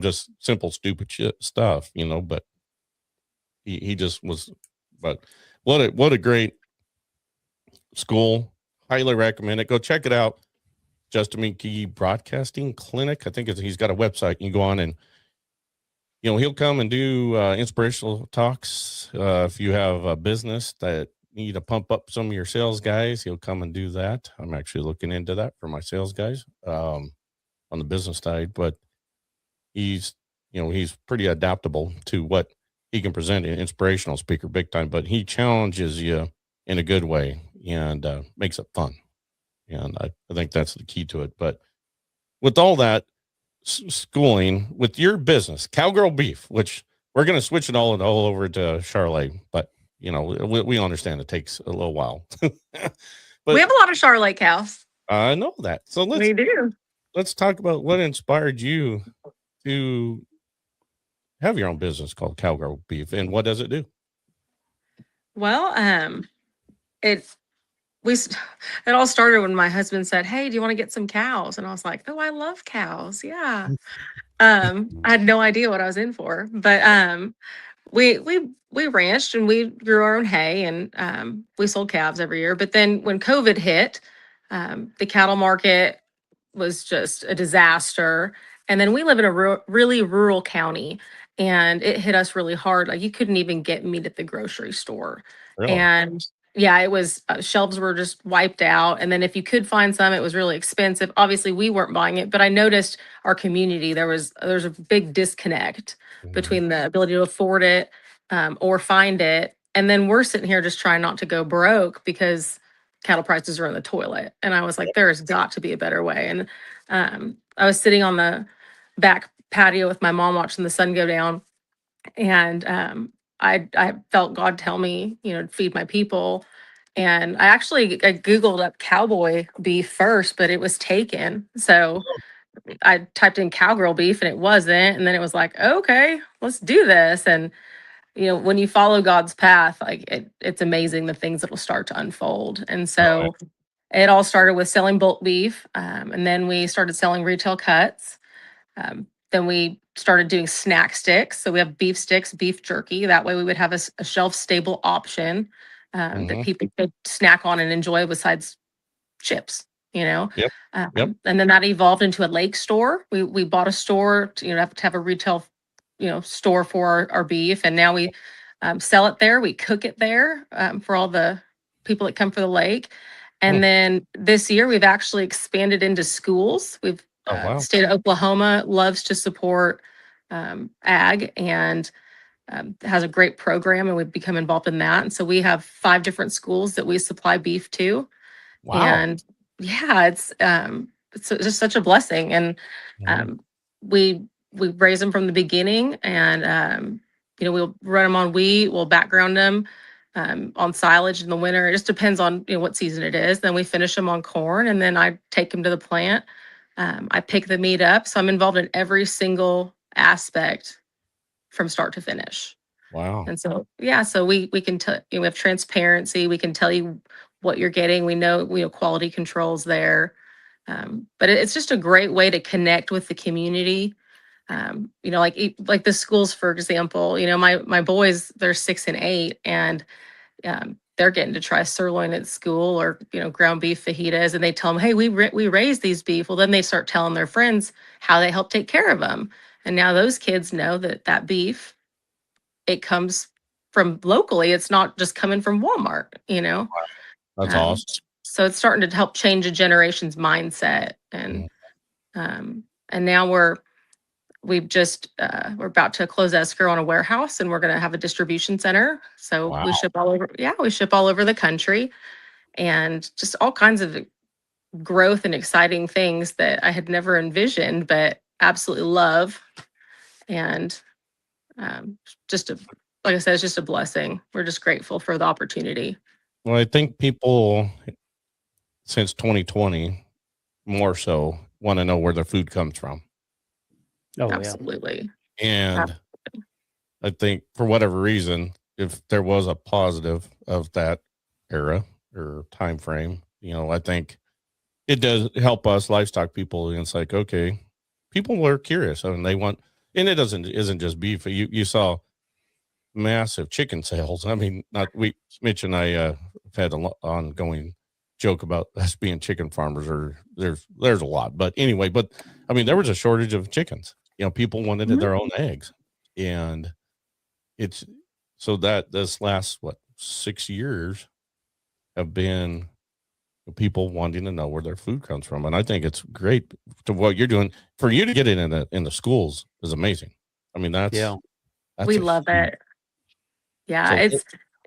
just simple, stupid shit stuff, but he just was, but what a great school. Highly recommend it. Go check it out. Justin McKee Broadcasting Clinic. I think he's got a website. You can go on and, he'll come and do inspirational talks. If you have a business that need to pump up some of your sales guys, he'll come and do that. I'm actually looking into that for my sales guys on the business side, but he's pretty adaptable to what he can present, an inspirational speaker big time, but he challenges you in a good way and makes it fun. And I think that's the key to it. But with all that schooling, with your business, Cowgirl Beef, which we're going to switch it all over to Charlotte, but we understand it takes a little while. But we have a lot of Charlotte cows. I know that. So let's talk about what inspired you to have your own business called Cowgirl Beef, and what does it do? Well, it all started when my husband said, "Hey, do you want to get some cows?" And I was like, "Oh, I love cows. Yeah." I had no idea what I was in for, but we ranched and we grew our own hay, and we sold calves every year. But then when COVID hit, the cattle market was just a disaster. And then we live in a really rural county, and it hit us really hard. Like, you couldn't even get meat at the grocery store. Really? And yeah, it was shelves were just wiped out. And then if you could find some, it was really expensive. Obviously, we weren't buying it, but I noticed our community, there's a big disconnect between the ability to afford it or find it. And then we're sitting here just trying not to go broke because cattle prices are in the toilet. And I was like, there's got to be a better way. And I was sitting on the back patio with my mom watching the sun go down, and I felt God tell me, to feed my people. And I Googled up cowboy beef first, but it was taken. So I typed in cowgirl beef and it wasn't. And then it was like, okay, let's do this. And, when you follow God's path, like it's amazing the things that will start to unfold. And so it all started with selling bulk beef. And then we started selling retail cuts. Then we started doing snack sticks. So we have beef sticks, beef jerky. That way we would have a shelf-stable option that people could snack on and enjoy besides chips, Yep. And then that evolved into a lake store. We bought a store to, have to have a retail, store for our beef. And now we sell it there. We cook it there for all the people that come for the lake. And then this year we've actually expanded into schools. We've the state of Oklahoma loves to support ag and has a great program, and we've become involved in that. And so we have 5 different schools that we supply beef to. Wow. And yeah, it's just such a blessing. And we raise them from the beginning, and we'll run them on wheat, we'll background them on silage in the winter. It just depends on what season it is. Then we finish them on corn, and then I take them to the plant. I pick the meat up. So I'm involved in every single aspect from start to finish. Wow. And so, so we can tell, we have transparency. We can tell you what you're getting. We know quality controls there. But it's just a great way to connect with the community. Like the schools, for example, my boys, they're 6 and 8, and they're getting to try sirloin at school, or ground beef fajitas, and they tell them, hey, we raised these beef. Well, then they start telling their friends how they help take care of them, and now those kids know that beef, it comes from locally. It's not just coming from Walmart. That's awesome. So it's starting to help change a generation's mindset, and now we're about to close escrow on a warehouse, and we're going to have a distribution center. So we ship all over. Yeah, we ship all over the country, and just all kinds of growth and exciting things that I had never envisioned, but absolutely love. And like I said, it's just a blessing. We're just grateful for the opportunity. Well, I think people since 2020 more so want to know where their food comes from. Oh, absolutely. Yeah. And absolutely. I think for whatever reason, if there was a positive of that era or time frame, I think it does help us livestock people. And it's like, okay, people were curious and they want and it isn't just beef. You saw massive chicken sales. I mean, Mitch and I have had an ongoing joke about us being chicken farmers, or there's a lot, but anyway, I mean, there was a shortage of chickens. People wanted their own eggs, and it's so that this last 6 years have been people wanting to know where their food comes from, and I think it's great to what you're doing. For you to get it in the schools is amazing. I mean, that's we love it. Yeah, So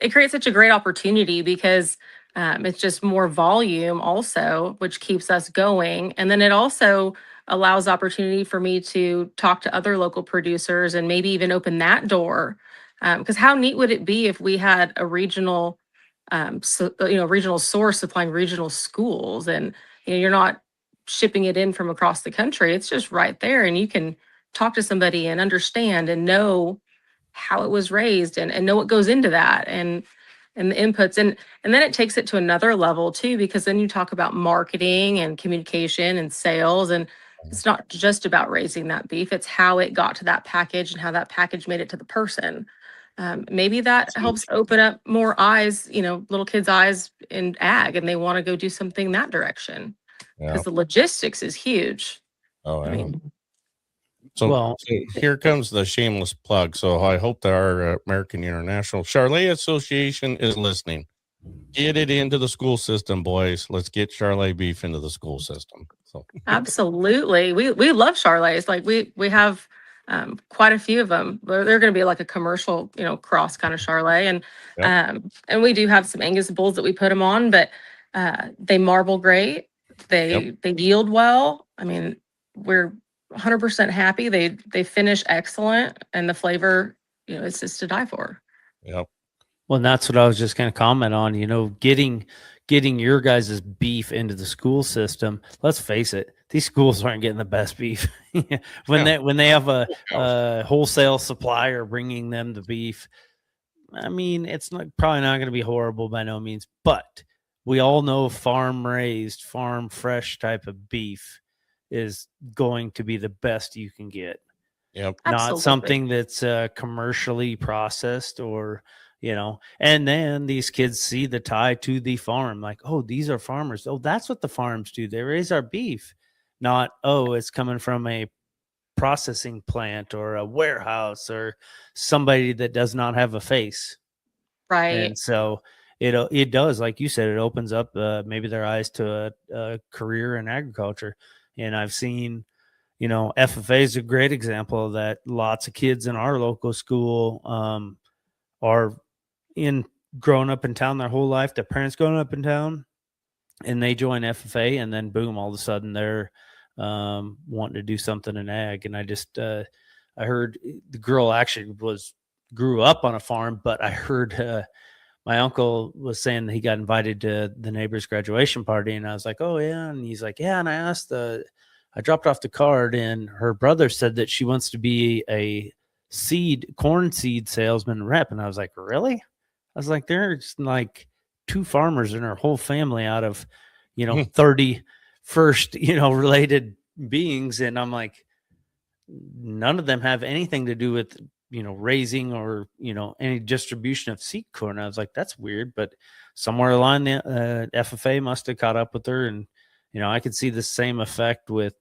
it creates such a great opportunity because it's just more volume also, which keeps us going. And then it also allows opportunity for me to talk to other local producers and maybe even open that door. Because how neat would it be if we had a regional, regional source supplying regional schools, and you're not shipping it in from across the country. It's just right there, and you can talk to somebody and understand and know how it was raised, and know what goes into that, and the inputs, and then it takes it to another level too, because then you talk about marketing and communication and sales, and it's not just about raising that beef, it's how it got to that package and how that package made it to the person. Maybe that helps open up more eyes, little kids' eyes in ag, and they want to go do something that direction, because the logistics is huge. Oh, I mean, so here comes the shameless plug. So I hope that our American International Charlet Association is listening. Get it into the school system, boys. Let's get Charlet beef into the school system. So absolutely, we love Charlets. Like we have quite a few of them. They're going to be like a commercial, cross kind of Charlet, and we do have some Angus bulls that we put them on, but they marble great. They yield well. I mean, we're 100% happy. They finish excellent, and the flavor, it's just to die for. Yep. Well, and that's what I was just going to comment on. Getting your guys' beef into the school system. Let's face it, these schools aren't getting the best beef. when they have a wholesale supplier bringing them the beef, I mean, it's probably not going to be horrible by no means, but we all know farm raised, farm fresh type of beef is going to be the best you can get. Yep. Not something that's commercially processed or, and then these kids see the tie to the farm, like, oh, these are farmers. Oh, that's what the farms do. They raise our beef. Not, oh, it's coming from a processing plant or a warehouse or somebody that does not have a face. Right. And so it does, like you said, it opens up maybe their eyes to a career in agriculture. And I've seen, FFA is a great example of that. Lots of kids in our local school are growing up in town their whole life. Their parents growing up in town, and they join FFA, and then boom, all of a sudden they're wanting to do something in ag. And I just I heard the girl actually grew up on a farm, but I heard my uncle was saying that he got invited to the neighbor's graduation party, and I was like, oh yeah, and he's like, yeah, and I dropped off the card, and her brother said that she wants to be a corn seed salesman rep. And I was like, really? I was like, there's like 2 farmers in her whole family out of, 30 first, related beings. And I'm like, none of them have anything to do with, raising or, any distribution of seed corn. I was like, that's weird, but somewhere along the FFA must have caught up with her. And, I could see the same effect with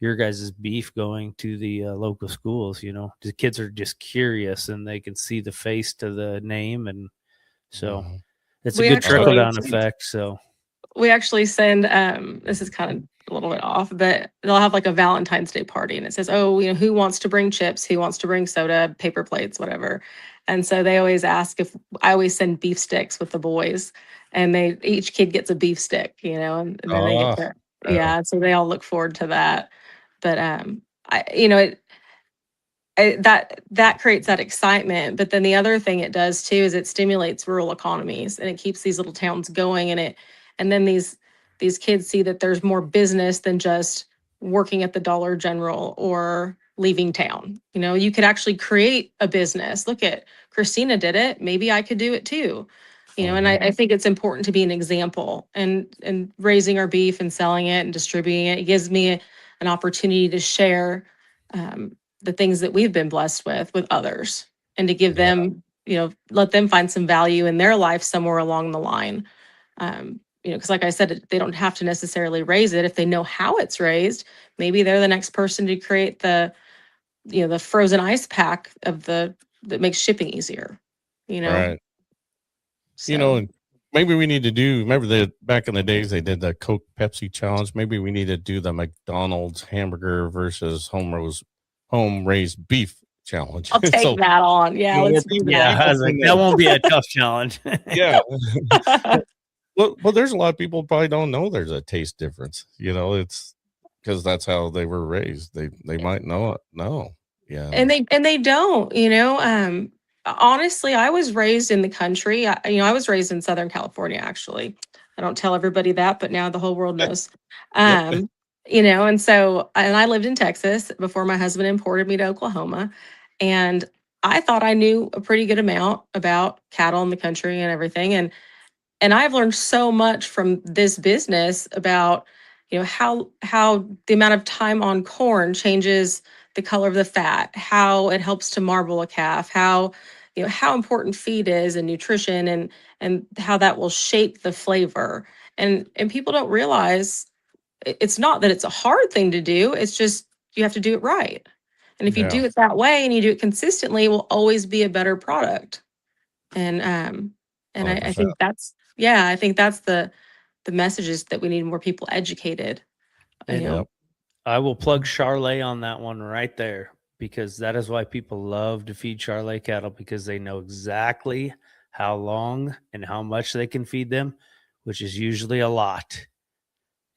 your guys' beef going to the local schools. The kids are just curious and they can see the face to the name. And so it's a good trickle down effect. So we actually send, this is kind of a little bit off, but they'll have like a Valentine's Day party, and it says, oh, who wants to bring chips? Who wants to bring soda, paper plates, whatever. And so they always ask if I always send beef sticks with the boys, and each kid gets a beef stick, and then they get to, so they all look forward to that. But that creates that excitement. But then the other thing it does too is it stimulates rural economies, and it keeps these little towns going, and then these kids see that there's more business than just working at the Dollar General or leaving town. You could actually create a business. Look at Christina did it. Maybe I could do it too. And I think it's important to be an example, and raising our beef and selling it and distributing it. It gives me an opportunity to share the things that we've been blessed with others, and to give them, let them find some value in their life somewhere along the line. Because like I said, they don't have to necessarily raise it. If they know how it's raised, maybe they're the next person to create the frozen ice pack that makes shipping easier, Right. So. And maybe we need to remember back in the days they did the Coke Pepsi challenge. Maybe we need to do the McDonald's hamburger versus home raised beef challenge. I'll take that on. Yeah, let's do that. Yeah, I was like, that won't be a tough challenge. Yeah. Well, there's a lot of people probably don't know there's a taste difference. It's because that's how they were raised. They might know it. No. Yeah. And they don't, honestly, I was raised in the country. I was raised in Southern California, actually. I don't tell everybody that, but now the whole world knows. Yep. And so, and I lived in Texas before my husband imported me to Oklahoma. And I thought I knew a pretty good amount about cattle in the country and everything. And I've learned so much from this business about, how the amount of time on corn changes the color of the fat, how it helps to marble a calf, how important feed is and nutrition, and how that will shape the flavor. And people don't realize it's not that it's a hard thing to do. It's just you have to do it right. And if you do it that way and you do it consistently, it will always be a better product. And I think that's the messages that we need more people educated. I will plug Charlet on that one right there, because that is why people love to feed Charlet cattle, because they know exactly how long and how much they can feed them, which is usually a lot.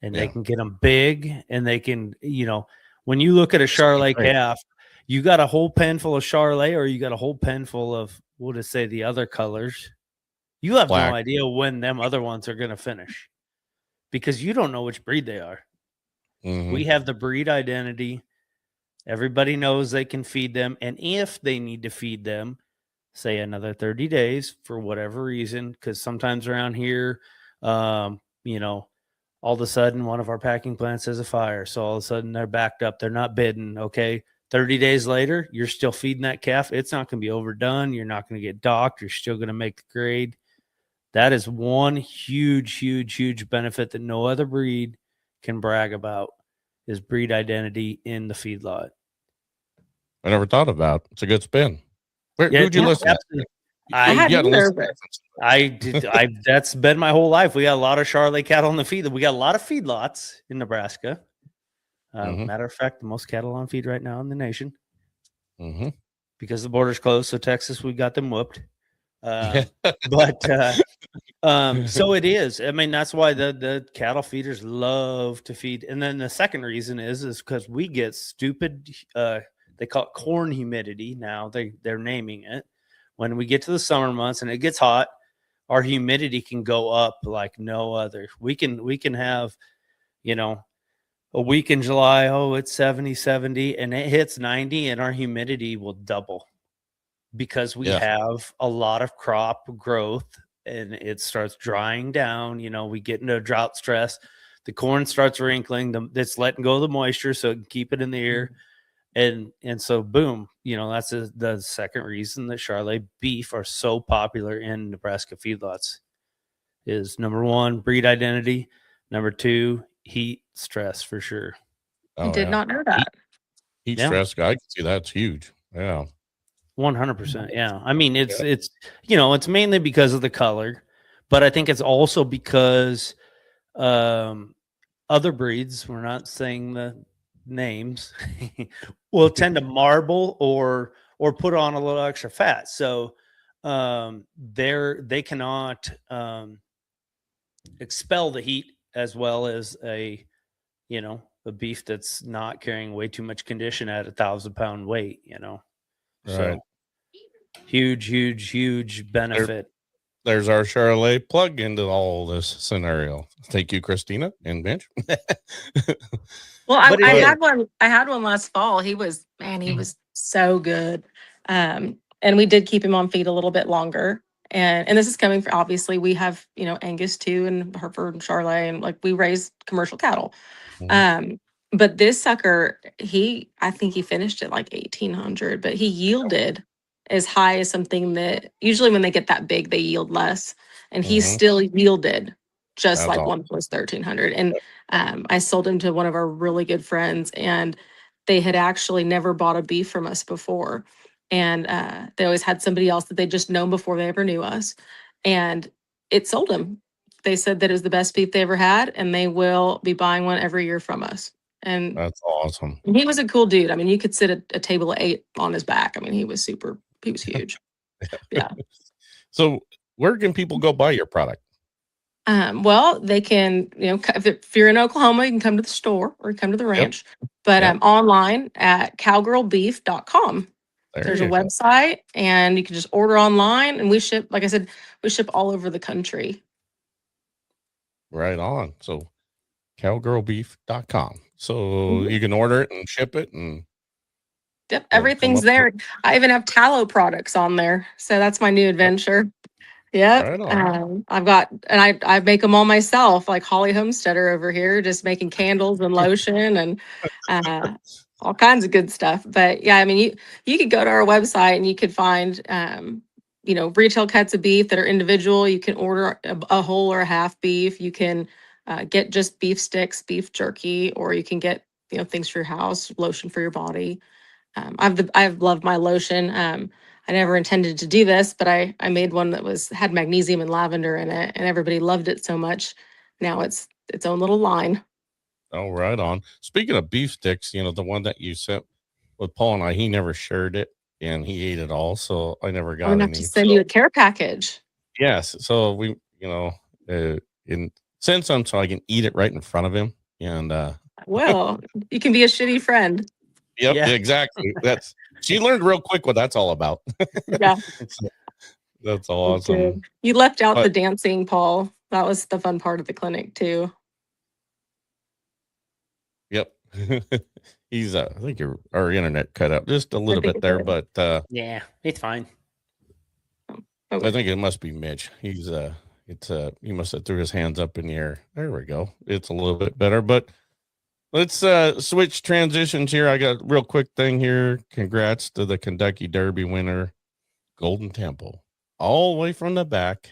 And they can get them big, and they can, when you look at a Charlet calf, you got a whole pen full of Charlet, or you got a whole pen full of, we'll just say, the other colors. You have Black. no idea when them other ones are going to finish, because you don't know which breed they are. Mm-hmm. We have the breed identity. Everybody knows they can feed them. And if they need to feed them, say another 30 days for whatever reason, because sometimes around here, all of a sudden one of our packing plants has a fire. So all of a sudden they're backed up. They're not bidding. Okay. 30 days later, you're still feeding that calf. It's not going to be overdone. You're not going to get docked. You're still going to make the grade. That is one huge, huge, huge benefit that no other breed can brag about, is breed identity in the feedlot. I never thought about it. It's a good spin. Who'd you listen to? That's been my whole life. We got a lot of Charlet cattle in the feed. We got a lot of feedlots in Nebraska. Matter of fact, the most cattle on feed right now in the nation. Mm-hmm. Because the border's closed, so Texas, we got them whooped. So it is. I mean, that's why the cattle feeders love to feed. And then the second reason is because we get stupid, they call it corn humidity. Now they're naming it. When we get to the summer months and it gets hot, our humidity can go up like no other. We can have, a week in July, it's 70, and it hits 90, and our humidity will double, because we have a lot of crop growth and it starts drying down. We get into drought stress. The corn starts wrinkling. It's letting go of the moisture so it can keep it in the air. And so, boom, that's the second reason that Charlet beef are so popular in Nebraska feedlots is, number one, breed identity. Number two, heat stress, for sure. I did not know that. Heat stress, I can see that's huge. Yeah. 100%. Yeah. I mean, it's it's mainly because of the color, but I think it's also because other breeds, we're not saying the names, will tend to marble or put on a little extra fat. So they cannot expel the heat as well as a beef that's not carrying way too much condition at 1,000-pound weight, So huge benefit. There's our Charlet plug into all this scenario. Thank you, Christina and Bench. Well, I had one last fall. He was so good. And we did keep him on feed a little bit longer. And this is coming from, obviously we have, Angus too, and Hereford and Charlet, and like we raise commercial cattle. But this sucker, I think he finished at like 1800, but he yielded as high as something that usually when they get that big, they yield less. And he Mm-hmm. still yielded just That's like all. one plus 1300. And I sold him to one of our really good friends, and they had actually never bought a beef from us before. And they always had somebody else that they just known before they ever knew us. And it sold him. They said that it was the best beef they ever had, and they will be buying one every year from us. And That's awesome. he was a cool dude. I mean, you could sit at a table of 8 on his back. I mean, he was huge. Yeah. So where can people go buy your product? Well, they can, if you're in Oklahoma, you can come to the store or come to the ranch. But Yep. online at cowgirlbeef.com. There's a you go. website, and you can just order online, and we ship, like I said, we ship all over the country. Right on. So cowgirlbeef.com. So you can order it and ship it, and Yep, come everything's up there. I even have tallow products on there. So that's my new adventure. Yep. Right on. I've got, and I make them all myself, like Holly Homesteader over here, just making candles and lotion and all kinds of good stuff. But yeah, I mean, you could go to our website and you could find, retail cuts of beef that are individual. You can order a whole or a half beef. You can get just beef sticks, beef jerky, or you can get, things for your house, lotion for your body. I've loved my lotion. I never intended to do this, but I made one that had magnesium and lavender in it, and everybody loved it so much. Now it's its own little line. Oh, right on. Speaking of beef sticks, the one that you sent with Paul and I, he never shared it and he ate it all. So I never I'm got gonna have any. to send you a care package. Yes. So we, send some so I can eat it right in front of him. And Well, you can be a shitty friend. yep, Yeah. exactly. She learned real quick what that's all about. Yeah. That's awesome. You left out the But- dancing, Paul. That was the fun part of the clinic too. Yep. He's I think our internet cut out just a little think bit it there, did. but Yeah, it's fine. I think it must be Mitch. He must have threw his hands up in the air. There we go. It's a little bit better, but let's switch transitions here. I got a real quick thing here. Congrats to the Kentucky Derby winner, Golden Temple, all the way from the back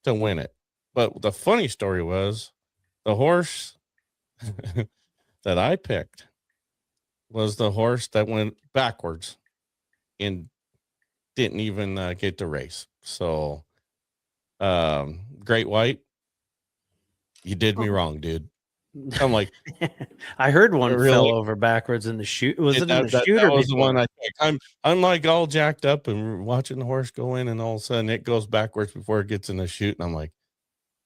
to win it. But the funny story was the horse that I picked was the horse that went backwards and didn't even get the race. So, Great White, you did me wrong, dude. I'm like, I heard one really? fell over backwards in the chute. Was it in the chute that or was the before? one I picked. I'm like all jacked up and watching the horse go in, and all of a sudden it goes backwards before it gets in the chute, and I'm like,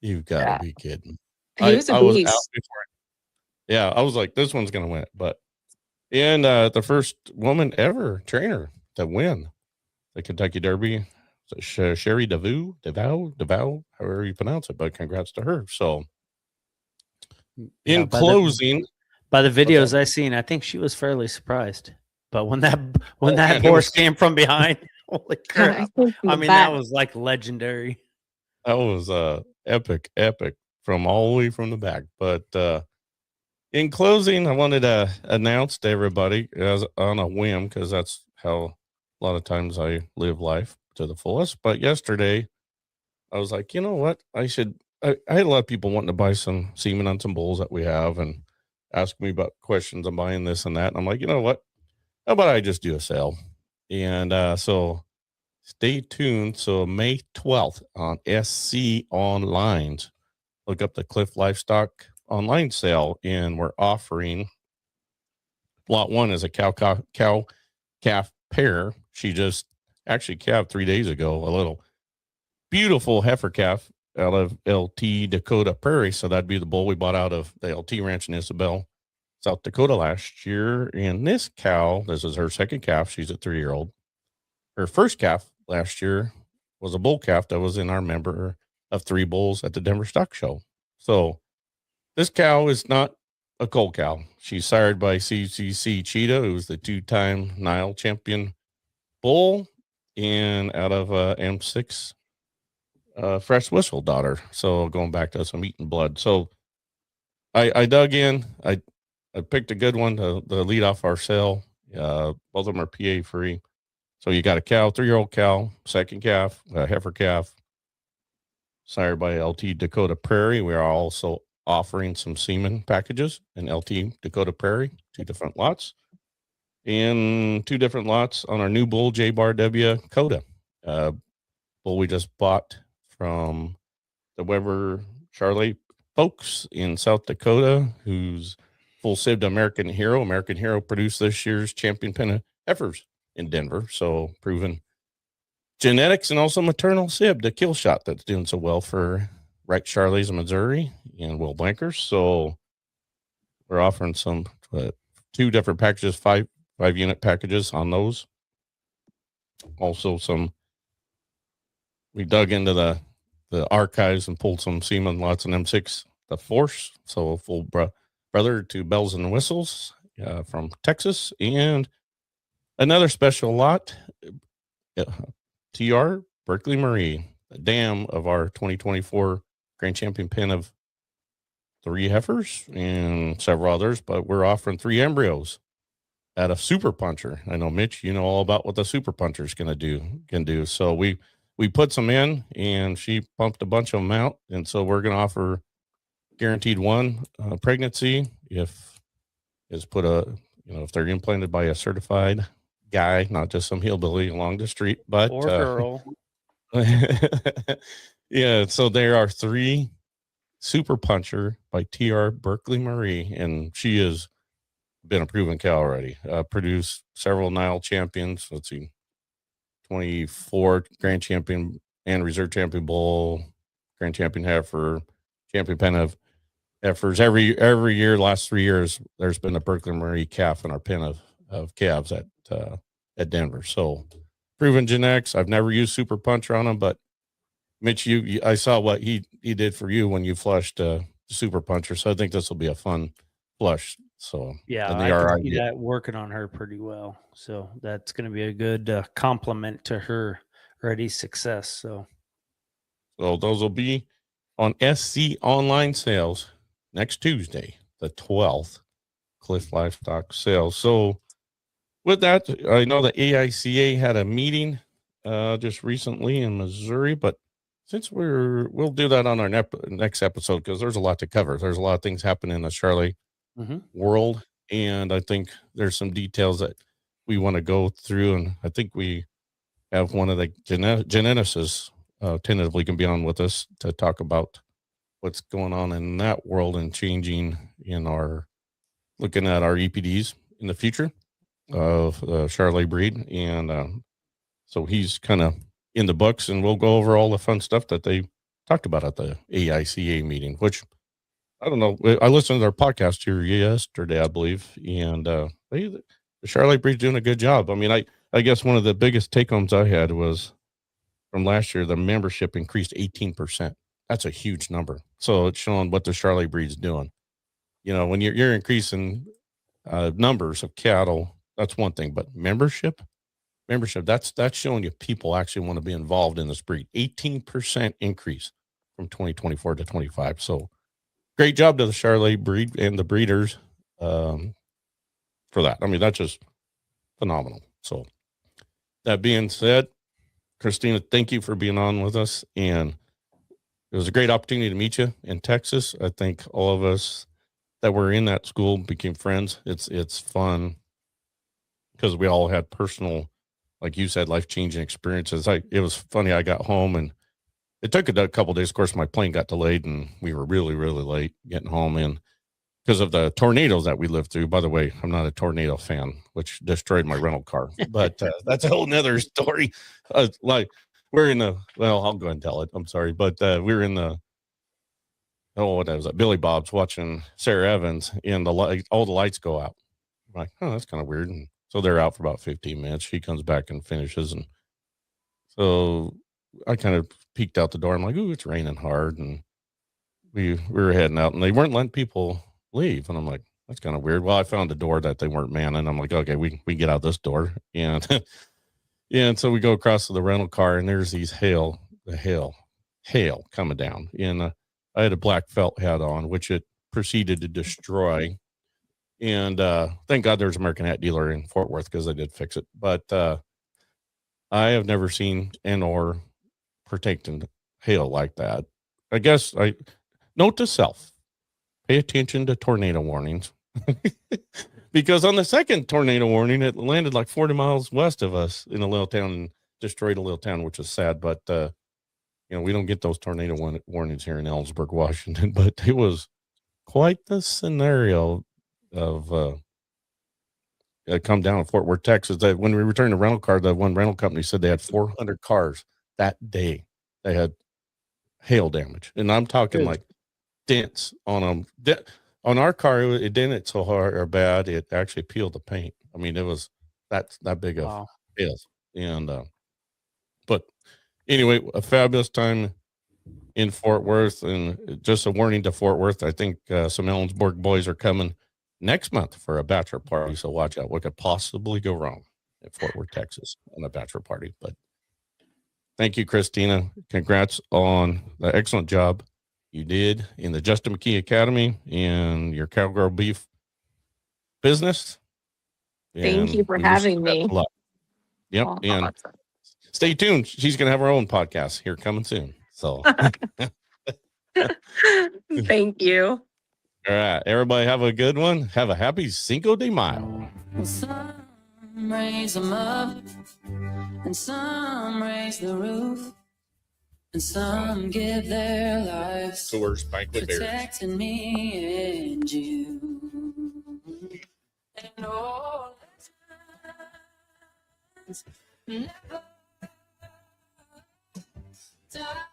you've got to be kidding. He was a I was out beast. before it. Yeah, I was like, this one's gonna win it. But the first woman ever trainer to win the Kentucky Derby, Sherry DeVoe, however you pronounce it, but congrats to her. So Yeah, in closing, by the videos I seen, I think she was fairly surprised. But when that man, horse came from behind, holy crap! I mean, that that was like legendary. that was epic from all the way from the back. But in closing, I wanted to announce to everybody as on a whim, because that's how a lot of times I live life to the fullest. But yesterday, I was like, you know what? I had a lot of people wanting to buy some semen on some bulls that we have and ask me about questions on buying this and that. And I'm like, you know what? How about I just do a sale? And so stay tuned. So May 12th on SC Online, look up the Cliff Livestock online sale, and we're offering lot one is a cow calf pair. She just actually calved 3 days ago, a little beautiful heifer calf out of LT Dakota Prairie. So that'd be the bull we bought out of the LT ranch in Isabel, South Dakota last year. And this cow, this is her second calf. She's a 3-year-old. Her first calf last year was a bull calf that was in our member of 3 bulls at the Denver Stock Show. So this cow is not a cold cow. She's sired by CCC Cheetah, who's the 2-time Nile champion bull, and out of M6 Fresh Whistle daughter. So going back to some eating blood. So I dug in. I I picked a good one to lead off our sale. Both of them are PA free. So you got a cow, 3-year-old cow, second calf, a heifer calf, sired by LT Dakota Prairie. We are also offering some semen packages in LT Dakota Prairie, 2 different lots, and 2 different lots on our new bull J Bar W Coda. Bull we just bought from the Weber Charlotte folks in South Dakota, who's full sibbed American Hero. American Hero produced this year's champion pen of heifers in Denver. So proven genetics and also maternal sib, the kill shot that's doing so well for Rex Charlie's in Missouri and Will Blankers. So we're offering some 2 different packages, 5 unit packages on those. Also we dug into the archives and pulled some semen lots in M6, the Force. So a full brother to Bells and Whistles from Texas, and another special lot, TR Berkeley Marie, the dam of our 2024 Grand Champion pen of 3 heifers and several others, but we're offering 3 embryos at a super puncher. I know, Mitch, you know all about what the super puncher is can do. So we put some in, and she pumped a bunch of them out. And so we're going to offer guaranteed 1 pregnancy if they're implanted by a certified guy, not just some hillbilly along the street, but or girl. Yeah. So there are 3 super puncher by TR Berkeley Marie, and she has been a proven cow already. Produced several Nile champions. Let's see, 24 Grand Champion and Reserve Champion Bull, Grand Champion Heifer, Champion pen of heifers. Every year, last 3 years, there's been a Berkeley Marie calf in our pen of calves at Denver. So proven genetics. I've never used super puncher on them, but Mitch, I saw what he did for you when you flushed super puncher. So I think this will be a fun flush. So yeah, and I can see that working on her pretty well. So that's going to be a good compliment to her already success. So those will be on SC online sales next Tuesday, the 12th, Cliff Livestock sales. So with that, I know the AICA had a meeting just recently in Missouri, but since we'll do that on our next episode, because there's a lot to cover. There's a lot of things happening in the Charlie world, and I think there's some details that we want to go through, and I think we have one of the geneticists tentatively can be on with us to talk about what's going on in that world and changing looking at our EPDs in the future of the Charlie breed. And so he's kind of in the books, and we'll go over all the fun stuff that they talked about at the AICA meeting, which I don't know. I listened to their podcast here yesterday, I believe, and the Charlie breed's doing a good job. I mean, I guess one of the biggest take homes I had was from last year, the membership increased 18%. That's a huge number. So it's showing what the Charlie breed's doing. When you're increasing numbers of cattle, that's one thing, but membership, that's showing you people actually want to be involved in this breed. 18% increase from 2024 to 25. So great job to the Charlie breed and the breeders for that. I mean, that's just phenomenal. So that being said, Christina, thank you for being on with us. And it was a great opportunity to meet you in Texas. I think all of us that were in that school became friends. It's fun because we all had personal, like you said, life-changing experiences. It was funny. I got home and it took a couple of days. Of course, my plane got delayed and we were really, really late getting home. And because of the tornadoes that we lived through, by the way, I'm not a tornado fan, which destroyed my rental car, but that's a whole nother story. Like we're in I'll go ahead and tell it. I'm sorry. But we were in what was that? Billy Bob's watching Sarah Evans, and all the lights go out. I'm like, oh, that's kind of weird. And so they're out for about 15 minutes. She comes back and finishes. And so I kind of peeked out the door. I'm like, ooh, it's raining hard. And we were heading out, and they weren't letting people leave. And I'm like, that's kind of weird. Well, I found a door that they weren't manning. I'm like, okay, we can get out this door. And and so we go across to the rental car, and there's these hail coming down. And I had a black felt hat on, which it proceeded to destroy. And thank God there's an American Hat dealer in Fort Worth because I did fix it. But I have never seen and or partaked in hail like that. I guess note to self, pay attention to tornado warnings. Because on the second tornado warning, it landed like 40 miles west of us in a little town and destroyed a little town, which is sad. But, we don't get those tornado warnings here in Ellensburg, Washington. But it was quite the scenario of come down in Fort Worth, Texas. That when we returned the rental car, the one rental company said they had 400 cars that day. They had hail damage. And I'm talking like dents on them. On our car, it dented so hard or bad, it actually peeled the paint. I mean, it was that big of hail. And, but anyway, a fabulous time in Fort Worth. And just a warning to Fort Worth, I think some Ellensburg boys are coming next month for a bachelor party. So watch out. What could possibly go wrong at Fort Worth, Texas on a bachelor party? But thank you, Christina. Congrats on the excellent job you did in the Justin McKee Academy and your cowgirl beef business. Thank you for having me. Yep. Oh, and awesome. Stay tuned. She's going to have her own podcast here coming soon. So thank you. All right. Everybody have a good one. Have a happy Cinco de Mayo. Some raise them up and some raise the roof. And some give their lives protecting me and you. And all the times never die.